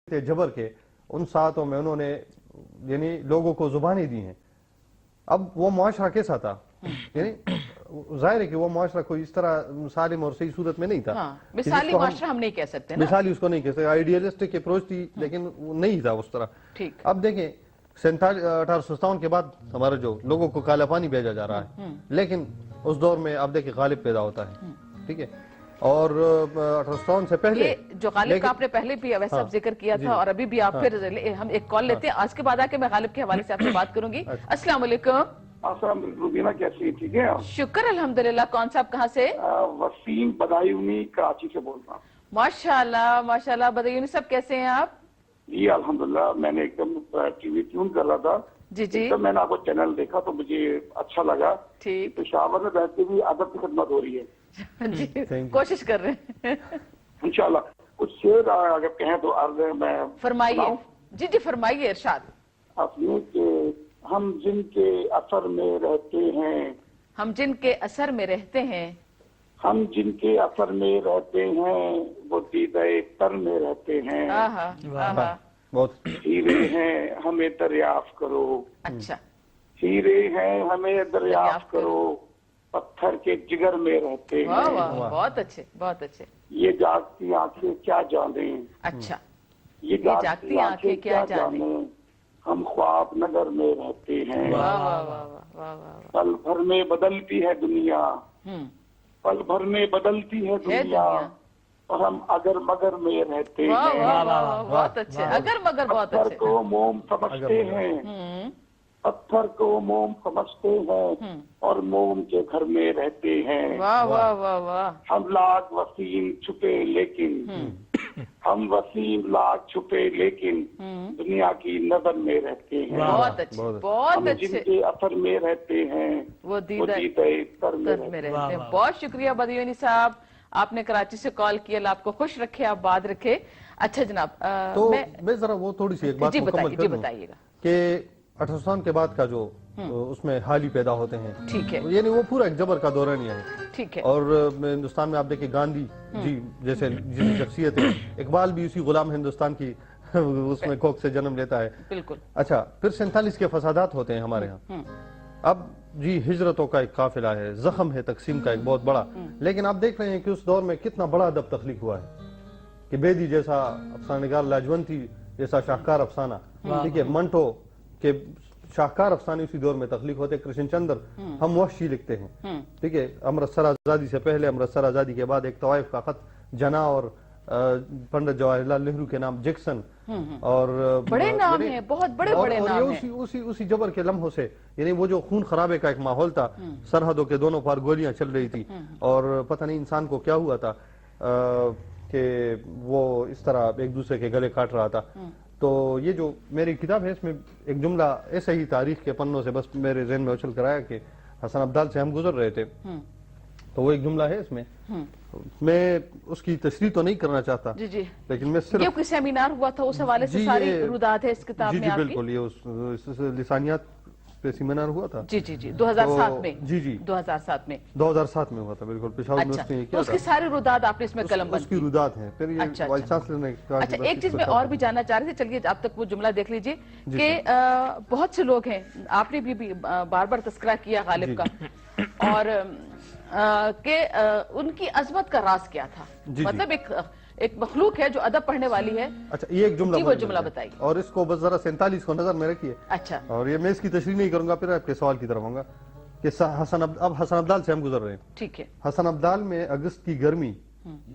تھے جبر کے، ان ساتوں میں انہوں نے یعنی لوگوں کو زبانیں دی ہیں. اب وہ معاشرہ کیسا تھا؟ یعنی ظاہر ہے کہ وہ معاشرہ کوئی اس طرح سالم اور صحیح صورت میں نہیں تھا. مثالی معاشرہ ہم نہیں کہہ سکتے نا، مثالی اس کو نہیں کہہ سکتے، آئیڈیلسٹک اپروچ تھی لیکن وہ نہیں تھا اس طرح. ٹھیک. اب دیکھیں 1857 کے بعد ہمارا جو لوگوں کو کالا پانی بھیجا جا رہا ہے، لیکن اس دور میں اب دیکھیں غالب پیدا ہوتا ہے، ٹھیک ہے، اور 1857 سے پہلے یہ جو غالب کا آپ نے پہلے بھی ویسا ذکر کیا تھا اور ابھی بھی آپ پھر ہم ایک کال لیتے ہیں آج کے بعد آ کے میں غالب کے حوالے سے آپ سے بات کروں گی. السلام علیکم. السلام علیکم روبینہ، کیسی ہیں؟ ٹھیک ہے آپ؟ شکر الحمدللہ. کون صاحب کہاں سے؟ وسیم بدایونی کراچی سے بول رہا ہوں. ماشاءاللہ ماشاءاللہ. بدایونی صاحب کیسے ہیں آپ؟ جی الحمدللہ. میں نے ایک دم ٹی وی ٹیون کر رہا تھا، جی جی ایک دم میں نے آپ کو چینل دیکھا تو مجھے اچھا لگا. ٹھیک. پشاور میں بیٹھ کے بھی ادب کی خدمت ہو رہی ہے. جی کوشش کر رہے ہیں انشاءاللہ. کچھ شعر اگر کہیں تو عرض ہے میں فرمائیے. جی جی فرمائیے ارشاد. آپ یہ کہ ہم جن کے اثر میں رہتے ہیں، ہم جن کے اثر میں رہتے ہیں، ہم جن کے اثر میں رہتے ہیں وہ دیدہ تر میں رہتے ہیں. آہا آہا. بہت ہیرے ہیں ہمیں دریافت کرو، اچھا. ہیرے ہیں ہمیں دریافت کرو، پتھر کے جگر میں رہتے واہ ہیں. واہ بہت اچھے بہت اچھے. یہ جاگتی آنکھیں کیا جانیں، اچھا. یہ جاگتی آنکھیں کیا جانیں، ہم خواب نگر میں رہتے ہیں. واہ واہ واہ واہ واہ. پل بھر میں بدلتی ہے دنیا، پل بھر میں بدلتی ہے دنیا، اور ہم اگر مگر میں رہتے واہ ہیں. واہ واہ بہت اچھے. اگر مگر بہت پتھر اچھے. کو موم سمجھتے ہیں، پتھر کو موم سمجھتے ہیں اور موم کے گھر میں رہتے ہیں. واہ واہ واہ واہ. ہم لاکھ وسیم چھپے لیکن، ہم وسیم لاکھ چھپے لیکن دنیا کی نظر میں رہتے ہیں. بہت اچھے بہت ہم جن اچھے. کے اثر میں رہتے ہیں وہ دیدہ تر میں میں رہتے رہتے ہیں. بہت شکریہ بدیونی صاحب، آپ نے کراچی سے کال کیا. اللہ آپ کو خوش رکھے، آپ بات رکھے. اچھا جناب تو میں ذرا وہ تھوڑی سی ایک بات مکمل کر دوں بتائیے گا کہ 1857 کے بعد کا جو اس میں حالی پیدا ہوتے ہیں، ٹھیک ہے، یعنی وہ پورا ایک جبر کا دورانیہ ہے. ٹھیک ہے. اور ہندوستان میں آپ دیکھیں گاندھی جی جیسے جیسی شخصیت ہے، اقبال بھی اسی غلام ہندوستان کی اس میں کوکھ سے جنم لیتا ہے. بالکل. اچھا پھر 47 کے فسادات ہوتے ہیں ہمارے ہاں. اب جی ہجرتوں کا ایک قافلہ ہے، زخم ہے تقسیم کا ایک بہت بڑا. لیکن آپ دیکھ رہے ہیں کہ اس دور میں کتنا بڑا ادب تخلیق ہوا ہے کہ بیدی جیسا افسانہ نگار، لاجونتی جیسا شاہکار افسانہ، ٹھیک ہے، منٹو کے شاہکار افسانے اسی دور میں تخلیق ہوتے. کرشن چندر ہم وحشی لکھتے ہیں، ٹھیک ہے، امرتسر آزادی سے پہلے، امرتسر آزادی کے بعد ایک طوائف کا خط جنا اور پنڈت جواہر لال نہرو کے نام جیکسن، اور بڑے نام ہیں، بہت بڑے بڑے نام ہیں. اسی جبر کے لمحوں سے، یعنی وہ جو خون خرابے کا ایک ماحول تھا، سرحدوں کے دونوں پار گولیاں چل رہی تھی اور پتہ نہیں انسان کو کیا ہوا تھا کہ وہ اس طرح ایک دوسرے کے گلے کاٹ رہا تھا. تو یہ جو میری کتاب ہے اس میں ایک جملہ ایسے ہی تاریخ کے پنوں سے بس میرے ذہن میں اچھل کر آیا کہ حسن عبدال سے ہم گزر رہے تھے، تو وہ ایک جملہ ہے اس میں اس کی تشریح تو نہیں کرنا چاہتا، جی جی، لیکن میں صرف یہ کوئی سیمینار ہوا تھا اس حوالے سے ساری رودات ہے اس کتاب میں آپ کی؟ جی بالکل، یہ لسانیات پہ سیمینار ہوا تھا. جی جی جی 2007 میں. جی جی 2007 میں 2007 میں ہوا تھا بالکل. پشاور یونیورسٹی نے کیا اس کی ساری رودات آپ نے اس میں قلم اس کی رودات ہیں. پھر یہ وائس چانسلر نے کہا. اچھا ایک چیز میں اور بھی جاننا چاہ رہی تھی، چلیے اب تک وہ جملہ دیکھ لیجئے کہ بہت سے لوگ ہیں، آپ نے بھی بار بار تذکرہ کیا غالب کا، اور کہ ان کی عظمت کا راز کیا تھا. مطلب ایک مخلوق ہے جو ادب پڑھنے والی ہے. اچھا یہ ایک جملہ، وہ جملہ بتائیے اور اس کو بس ذرا 47 کو نظر میں رکھیے. اچھا. اور یہ میں اس کی تشریح نہیں کروں گا، پھر آپ کے سوال کی طرف آؤں گا کہ اب حسن عبدال سے ہم گزر رہے ہیں. ٹھیک ہے. حسن عبدال میں اگست کی گرمی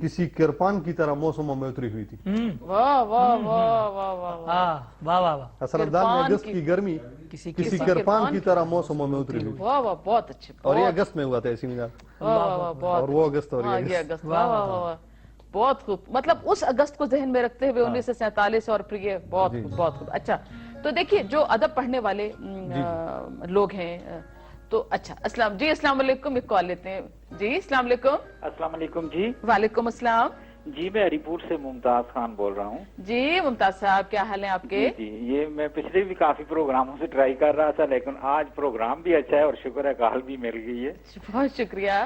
کسی کرپان کی طرح موسموں میں اتری ہوئی تھی. واہ واہ واہ واہ واہ واہ واہ. حسن عبدال میں اگست کی گرمی کسی کرپان کی طرح موسموں میں اتری ہوئی. واہ واہ بہت اچھے. اور یہ اگست میں ہوا تھا سیمینار. اور وہ اگست اور یہ اگست. واہ واہ واہ بہت خوب. مطلب اس اگست کو ذہن میں رکھتے ہوئے 1947 اور پھر یہ بہت خوب بہت خوب. اچھا تو دیکھیے جو ادب پڑھنے والے لوگ ہیں تو اچھا السلام علیکم. ایک کال لیتے ہیں. جی السلام علیکم. السلام علیکم. جی وعلیکم السلام. جی میں ہری پور سے ممتاز خان بول رہا ہوں. جی ممتاز صاحب کیا حال ہیں آپ کے؟ جی یہ میں پچھلے بھی کافی پروگراموں سے ٹرائی کر رہا تھا، لیکن آج پروگرام بھی اچھا ہے اور شکر ہے کال بھی مل گئی ہے. بہت شکریہ.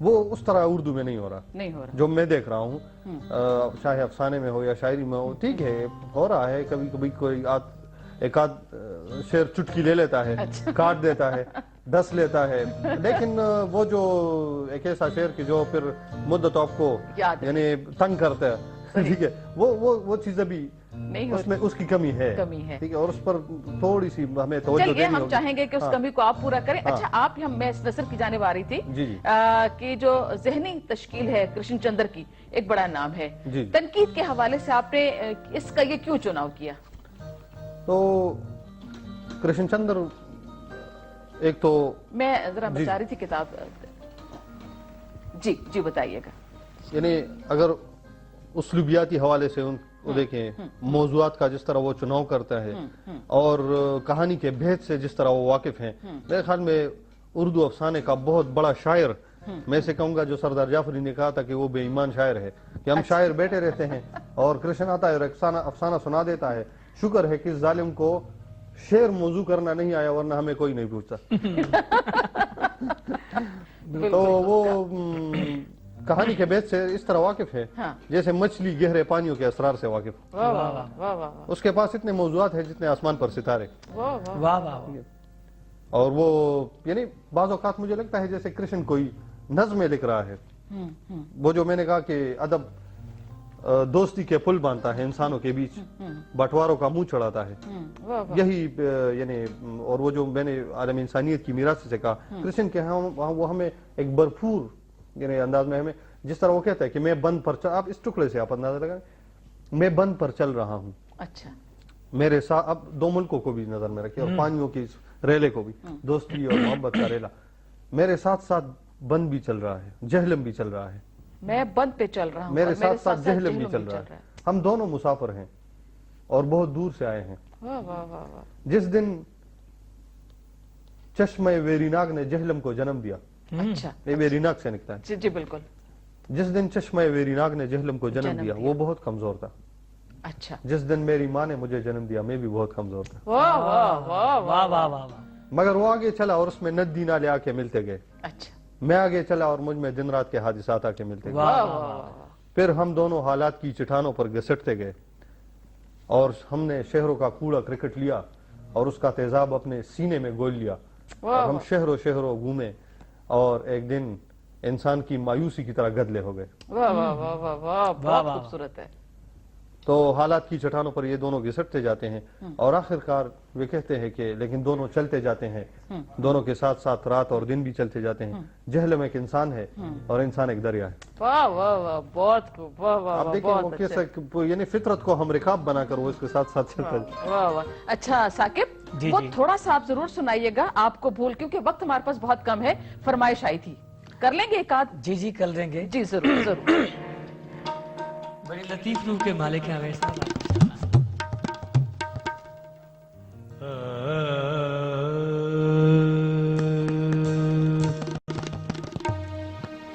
وہ اس طرح اردو میں نہیں ہو رہا جو میں دیکھ رہا ہوں، چاہے افسانے میں ہو یا شاعری میں ہو. ٹھیک ہے ہو رہا ہے، کبھی کبھی کوئی ایک آدھ شعر چٹکی لے لیتا ہے، کاٹ دیتا ہے، ڈس لیتا ہے، لیکن وہ جو ایک ایسا شعر کہ جو پھر مدت آپ کو یعنی تنگ کرتا ہے، ٹھیک ہے، وہ چیزیں بھی اس میں اس کی کمی ہے، ٹھیک ہے، اور اس پر تھوڑی سی ہمیں توجہ دینی ہوگی. ہم چاہیں گے کہ اس کمی کو آپ پورا کریں. اچھا آپ میں اس نثر کی جانب آ رہی تھی کہ جو ذہنی تشکیل ہے کرشن چندر کی ایک بڑا نام ہے، تنقید کے حوالے سے آپ نے اس کا یہ کیوں چناؤ کیا؟ تو کرشن چندر ایک تو میں ذرا بتا رہی تھی کتاب. جی بتائیے گا. یعنی اگر اسلوبیاتی حوالے سے ان کو دیکھیں، موضوعات کا جس طرح وہ چناؤ کرتا ہے اور کہانی کے بھید سے جس طرح وہ واقف ہیں، میرے خیال میں اردو افسانے کا بہت بڑا شاعر میں سے کہوں گا جو سردار جعفری نے کہا تھا کہ وہ بے ایمان شاعر ہے، کہ ہم شاعر بیٹھے رہتے ہیں اور کرشن آتا ہے اور افسانہ سنا دیتا ہے. شکر ہے کہ اس ظالم کو شعر موضوع کرنا نہیں آیا، ورنہ ہمیں کوئی نہیں پوچھتا. تو وہ کہانی کے بیت سے اس طرح واقف ہے جیسے مچھلی گہرے پانیوں کے اسرار سے واقف. اس کے پاس اتنے موضوعات ہیں جتنے آسمان پر ستارے. اور وہ یعنی بعض اوقات مجھے لگتا ہے جیسے کرشن کوئی نظمیں لکھ رہا ہے. وہ جو میں نے کہا کہ ادب دوستی کے پل باندھتا ہے انسانوں کے بیچ، بٹواروں کا منہ چڑھاتا ہے، یہی یعنی. اور وہ جو میں نے عالم انسانیت کی میراث سے کہا، کرشن کے وہ ہمیں ایک بھرپور یعنی انداز میں ہمیں جس طرح وہ کہتا ہے کہ میں بند پر آپ اس ٹکڑے سے آپ اندازہ لگائیں، میں بند پر چل رہا ہوں. اچھا میرے ساتھ اب دو ملکوں کو بھی نظر میں رکھے اور پانیوں کی ریلے کو بھی، دوستی اور محبت کا ریلا میرے ساتھ ساتھ بند بھی چل رہا ہے، جہلم بھی چل رہا ہے. میں بند پہ چل رہا ہوں، میرے ساتھ ساتھ جہلم بھی چل رہا ہے. ہم دونوں مسافر ہیں اور بہت دور سے آئے ہیں. جس دن چشمہ ویریناگ نے جہلم کو جنم دیا، یہ ویریناگ سے نکتا ہے. جی بالکل. جس دن چشمہ ویریناگ نے جہلم کو جنم دیا وہ بہت کمزور تھا. اچھا. جس دن میری ماں نے مجھے جنم دیا میں بھی بہت کمزور تھا. واہ واہ واہ. مگر وہ آگے چلا اور اس میں ندی نالے آ کے ملتے گئے. اچھا. میں آگے چلا اور مجھ میں دن رات کے حادثات آ کے ملتے گئے. پھر ہم دونوں حالات کی چٹانوں پر گھسٹتے گئے اور ہم نے شہروں کا کوڑا کرکٹ لیا اور اس کا تیزاب اپنے سینے میں گول لیا اور ہم شہروں گھومے اور ایک دن انسان کی مایوسی کی طرح گدلے ہو گئے. واہ واہ واہ واہ واہ، بہت خوبصورت ہے. تو حالات کی چٹانوں پر یہ دونوں گھسٹتے جاتے ہیں اور آخرکار وہ کہتے ہیں کہ لیکن دونوں چلتے جاتے ہیں، دونوں کے ساتھ ساتھ رات اور دن بھی چلتے جاتے ہیں. جہلم ایک انسان ہے اور انسان ایک دریا ہے. واہ واہ واہ، بہت خوب. واہ واہ، آپ دیکھیں وہ کیسے یعنی فطرت کو ہم رکاب بنا کر وہ اس کے ساتھ ساتھ چلتا ہے. واہ واہ. اچھا ثاقب، وہ تھوڑا سا آپ ضرور سنائیے گا، آپ کو بھول کیونکہ وقت ہمارے پاس بہت کم ہے. فرمائش آئی تھی، کر لیں گے ایک آدھ؟ جی کر لیں گے. جی ضرور ضرور. بڑی لطیف روح کے مالک ہیں ویسا.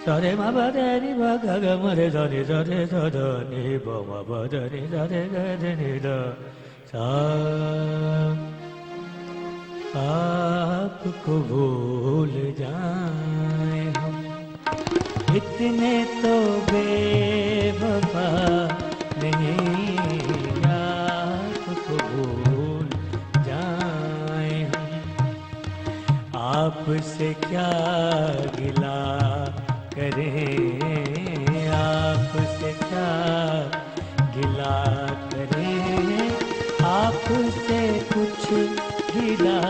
سارے ما بدری با گا گا مرے زارے زارے زارے نی با ما بدری زارے زارے نی دا سا. آپ کو بھول جائیں ہم اتنے تو بے وفا نہیں، آپ کو بھول جائیں ہم آپ سے کیا گلا کریں، آپ سے کیا گلا کریں، آپ سے کچھ گلا